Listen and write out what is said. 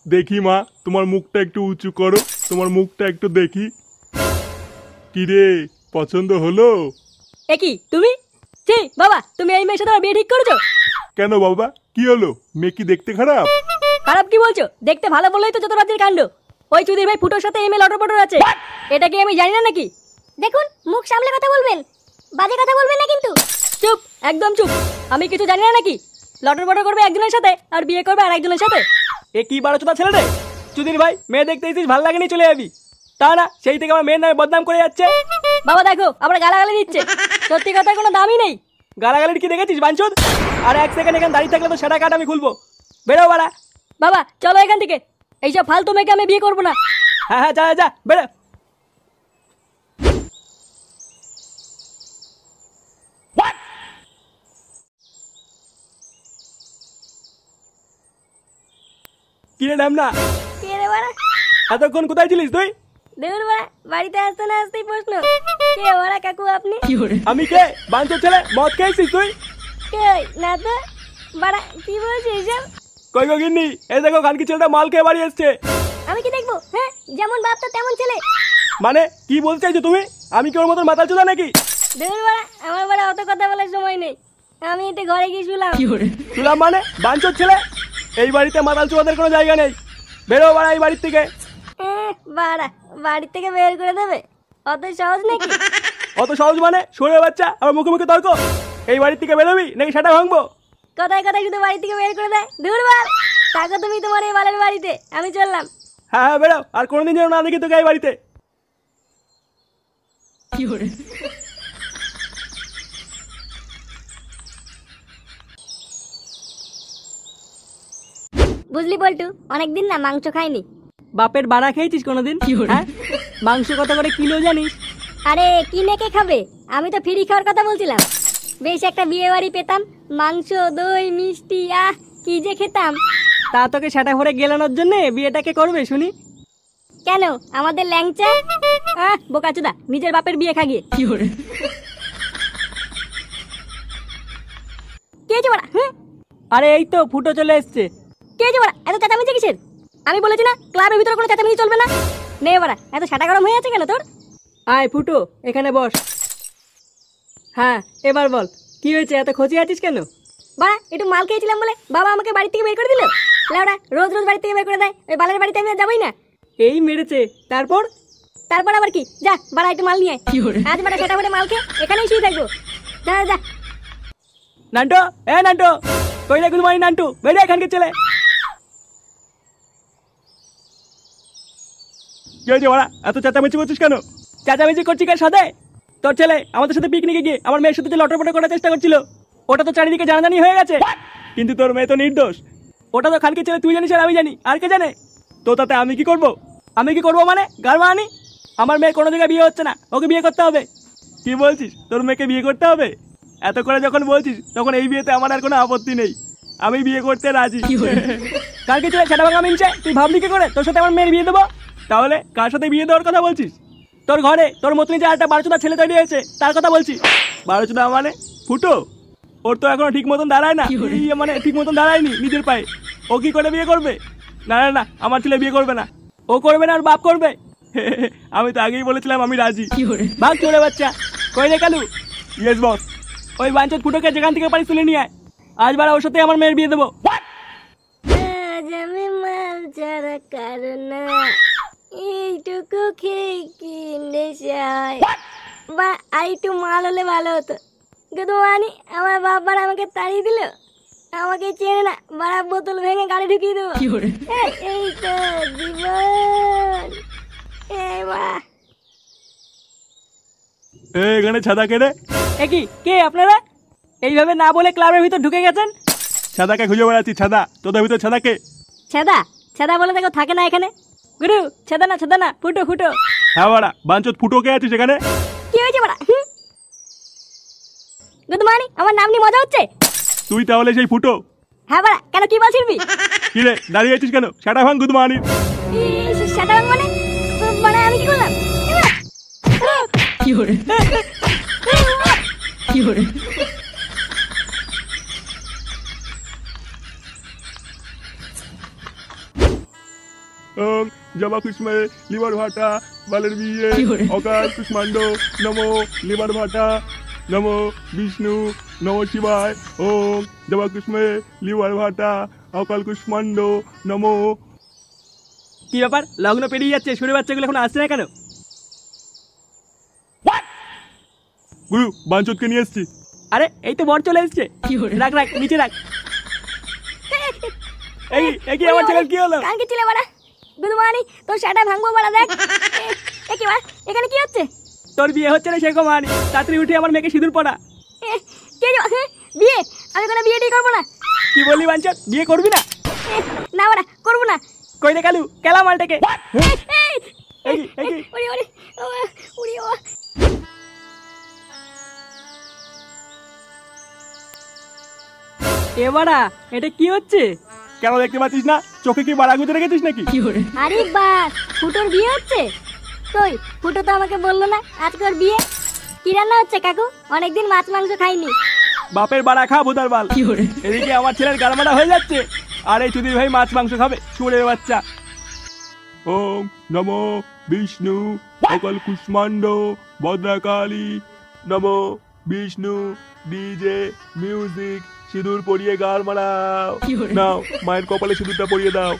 দেখি মা, তোমার মুখটা একটু উঁচু করো, তোমার মুখটা একটু দেখি। কিরে, পছন্দ হলো? কি তুমি? ছি বাবা, তুমি এই মেয়ের সাথে আমার বিয়ে ঠিক করেছো? কেন বাবা, কি হলো? মেয়ে কি দেখতে খারাপ? খারাপ কি বলছো? দেখতে ভালো বললেই তো যত রাজ্যের কাণ্ড। ওই চুদির ভাই ফুটোর সাথে এই মেয়ে লটর পটর আছে, এটা কি আমি জানি না নাকি? দেখুন, মুখ সামলে কথা বলবেন, বাজে কথা বলবেন না কিন্তু। চুপ, একদম চুপ। আমি কিছু জানি না নাকি? লটর পটর করবে একজনের সাথে আর বিয়ে করবে আর একজনের সাথে। এ কি বারোচোদা ছেলে রে? চুদির ভাই, মেয়ে দেখতে এসেছিস, ভালো লাগেনি চলে যাবি। তা না, সেই থেকে আমার মেয়ের নামে বদনাম করে যাচ্ছে। বাবা দেখো, আবার গালাগালি দিচ্ছে। সত্যি কথার কোনো দামই নেই। গালাগালির কি দেখেছিস বাঞ্চোদ? আর এক সেকেন্ড এখানে দাঁড়িয়ে থাকলে তো সেটা কাট আমি খুলবো। বেরো বাড়া। বাবা চলো এখান থেকে, এইসব ফালতু মেয়েকে আমি বিয়ে করবো না। হ্যাঁ হ্যাঁ, যা যা বেরো। কিরে নাম না, কে রে বাড়া? এতক্ষণ কোথায় ছিলিস তুই? দূর বাড়া, বাড়িতে আসতে না আসতেই প্রশ্ন, কে বাড়া কাকু আপনি? আমি কে? বাঞ্চোদ ছেলে, মদ খেয়েছিস তুই? কই না তো বাড়া, কি বলছিস এসব? কই গো গিন্নি, এই দেখো খানকি ছেলেটা মাল খেয়ে বাড়ি এসছে। আমি কি দেখবো? হ্যাঁ, যেমন বাপ তো তেমন ছেলে। মানে কি বলতে চাইছো তুমি? আমি কি ওর মতন মাতাল চোদা নাকি? দূর বাড়া, আমার বাড়া অত কথা বলার সময় নেই, আমি একটু ঘরে গিয়ে শুলাম। শুনলাম মানে? বাঞ্চোদ ছেলে, এই বাড়িতে মাতাল চোদাদের কোনো জায়গা নেই। বেরো বাড়া এই বাড়ির থেকে। বাড়া, বাড়ি থেকে বের করে দেবে? অত সহজ নাকি? অত সহজ মানে? সরে বাচ্চা, আমার মুখে মুখে তর্ক। এই বাড়ির থেকে বেরোবি নাকি সেটা ভাঙবো? কথায় কথায় শুধু বাড়ি থেকে বের করে দেয়। দূর বাল, থাকো তুমি তোমার এই বালের বাড়িতে, আমি চললাম। হ্যাঁ হ্যাঁ বেরো, আর কোনোদিন যেন না দেখি তোকে এই বাড়িতে। বুঝলি বল্টু, অনেকদিন না মাংস খাইনি। বাপের বাড়া খেয়েছিস কোনোদিন? হ্যাঁ, মাংস কত করে কিলো জানিস? আরে কিনে কে খাবে? আমি তো ফ্রি খাওয়ার কথা বলছিলাম। বেশ একটা বিয়ে বাড়ি পেতাম, মাংস দই মিষ্টি, আহ কি যে খেতাম। তা তোকে সেটা ভরে গেলানোর জন্য বিয়েটাকে করবে শুনি? কেন, আমাদের ল্যাংচা? বোকাচোদা, নিজের বাপের বিয়ে খাগিয়ে। কে হয়েছে বাড়া? আরে এই তো ফুটো চলে এসছে। কে হয়েছে বাড়া? এত চেঁচামেচি কিসের? আমি বলেছি না ক্লাবের ভিতরে কোনো চেঁচামেচি চলবে না। নে বাড়া, এত সাটা গরম হয়ে আছে কেন তোর? আয় ফুটো, এখানে বস। হ্যাঁ এবার বল, কি হয়েছে, এত খোঁজে আছিস কেন? বাড়া, একটু মাল খেয়েছিলাম বলে বাবা আমাকে বাড়ি থেকে বের করে দিল। লেওড়া, রোজ রোজ বাড়ি থেকে বের করে দেয়, ওই বালের বাড়িতে আমি আর যাবোই না। এই মেরেছে, তারপর? তারপর আবার কি? যা বাড়া, একটু মাল নিয়ে আয়। আজ বাড়া সেটা করে মাল খেয়ে এখানেই শুয়ে থাকবো। যা যা। নান্টো, এ নান্টো, কই রে গুড মর্নিং নান্টু, বেরিয়ে এখানকার ছেলে। কি হয়েছে ওরা, এত চেঁচামেচি করছিস কেন? চেঁচামেচি করছি কার সাথে? তোর ছেলে আমাদের সাথে পিকনিকে গিয়ে আমার মেয়ের সাথে যে লটরপটর করার চেষ্টা করছিল, ওটা তো চারিদিকে জানাজানি হয়ে গেছে। কিন্তু তোর মেয়ে তো নির্দোষ। ওটা তো খানকি ছেলে, তুই জানিস আর আমি জানি, আর কে জানে? তো তাতে আমি কি করব? আমি কি করব মানে গাড় মারানি? আমার মেয়ের কোনো জায়গায় বিয়ে হচ্ছে না, ওকে বিয়ে করতে হবে। কি বলছিস, তোর মেয়েকে বিয়ে করতে হবে? এত করে যখন বলছিস তখন এই বিয়েতে আমার আর কোনো আপত্তি নেই, আমি বিয়ে করতে রাজি। কালকে ছেলে সেটা ভাঙা মিনছে, তুই ভাবলি কি করে তোর সাথে আমার মেয়ের বিয়ে দেবো? তাহলে কার সাথে বিয়ে দেওয়ার কথা বলছিস? তোর ঘরে তোর মতনই যে একটা বারোচোদা ছেলে তৈরি হয়েছে তার কথা বলছি। বারোচোদা মানে? ফুটো, ওর তো এখনো ঠিক মতন দাঁড়ায় না, মানে ঠিক মতন দাঁড়ায়নি নিজের পায়ে। ও কি করে বিয়ে করবে? না না না, আমার ছেলে বিয়ে করবে না। ও করবে না, আর বাপ করবে। আমি তো আগেই বলেছিলাম আমি রাজি। ভাগ চলে বাচ্চা। কই রে কালু? Yes boss. ওই বাঞ্চত ফুটোকে যেখান থেকে পারিস তুলে নিয়ে আয়, আজ বারা ওর সাথে আমার মেয়ের বিয়ে দেবো। আজ আমি মাল ছাড়া কারো না, এইটুকু খেয়ে কি নেশা হয়। বা আর একটু মাল হলে ভালো হতো। কিন্তু মানি, আমার বাবার আমাকে তাড়িয়ে দিল, আমাকে চেনে না, বাড়া বোতল ভেঙে গাড়ি ঢুকিয়ে দেবো। এই তো জীবন। এই বাড়া, এখানে ছাদা কেড়ে? কি কে আপনারা? এইভাবে না বলে ক্লাবের ভিতর ঢুকে গেছেন? ছাদাকে খুঁজে বেড়াচ্ছি। ছাদা, তোদের ভিতর ছাদাকে? ছেদা? ছেদা বলে দেখো থাকে না এখানে। গুরু, ছেদা না, ফুটো ফুটো। হ্যাঁ বাড়া, বাঞ্চত ফুটো কে আছিস এখানে? কি হয়েছে বাড়া? গুড মর্নিং, আমার নাম নিয়ে মজা হচ্ছে? তুই তাহলে সেই ফুটো? হ্যাঁ বাড়া, কেন কি বলছিস? কি রে, দাঁড়িয়ে আছিস কেন? সেটা ভাঙ গুদ মানি। সেটা মানে? মানে আমি কি করলাম? ওং জবা কুষ্মে লিভার ভাটা বালের বিয়ে অকাল কুষ্মাণ্ড নমো লিভার ভাটা নমো বিষ্ণু নমো শিবায় ওং জবা কুষ্মে লিভার ভাটা অকাল কুষ্মাণ্ড নমো। কি ব্যাপার, লগ্ন পেরিয়ে যাচ্ছে, শুনে বাচ্চাগুলো এখন আসছে না কেন? গুরু বাঞ্চতকে নিয়ে এসছি। আরে এই তো বর চলে এসছে। রাখ রাখ, নিচে রাখ। এই কি আমার ছেলের কি হলো? কালকে ছিলে বাড়া গুদমানি তোর শাটা ভাঙবো বাড়া দেখ। এ কি বাড়া এখানে কি হচ্ছে? তোর বিয়ে হচ্ছে না সেরকম আনি, তাড়াতাড়ি উঠে আমার মেয়েকে সিঁদুর পড়া। কে বিয়ে? আমি কোনো বিয়েটাই করবো না। কি বললি বাঞ্চত, বিয়ে করবি না? না বাড়া করবো না। কই রে কালু, কেলা মালটাকে। ওরে ওরে ওরে ও এবারা এটা কি হচ্ছে? কেন দেখতে পাচ্ছিস না? চোখে কি বাড়া গুঁজে রেখেছিস নাকি? আরে বাস ফুটোর বিয়ে হচ্ছে। কই ফুটো তো আমাকে বললো না আজকে ওর বিয়ে। কি রান্না হচ্ছে কাকু? অনেকদিন মাছ মাংস খাইনি। বাপের বাড়া খা ভোদার বাল। এদিকে আমার ছেলের গালমাটা হয়ে যাচ্ছে, আর এই চুদির ভাই মাছ মাংস খাবে, শুয়োরের বাচ্চা। ওম নমো বিষ্ণু অকাল কুষ্মাণ্ড ভদ্রাকালী নমো বিষ্ণু ডিজে মিউজিক সিঁদুর পরিয়ে গাল মারাও। নাও মায়ের কপালে সিঁদুরটা পরিয়ে দাও।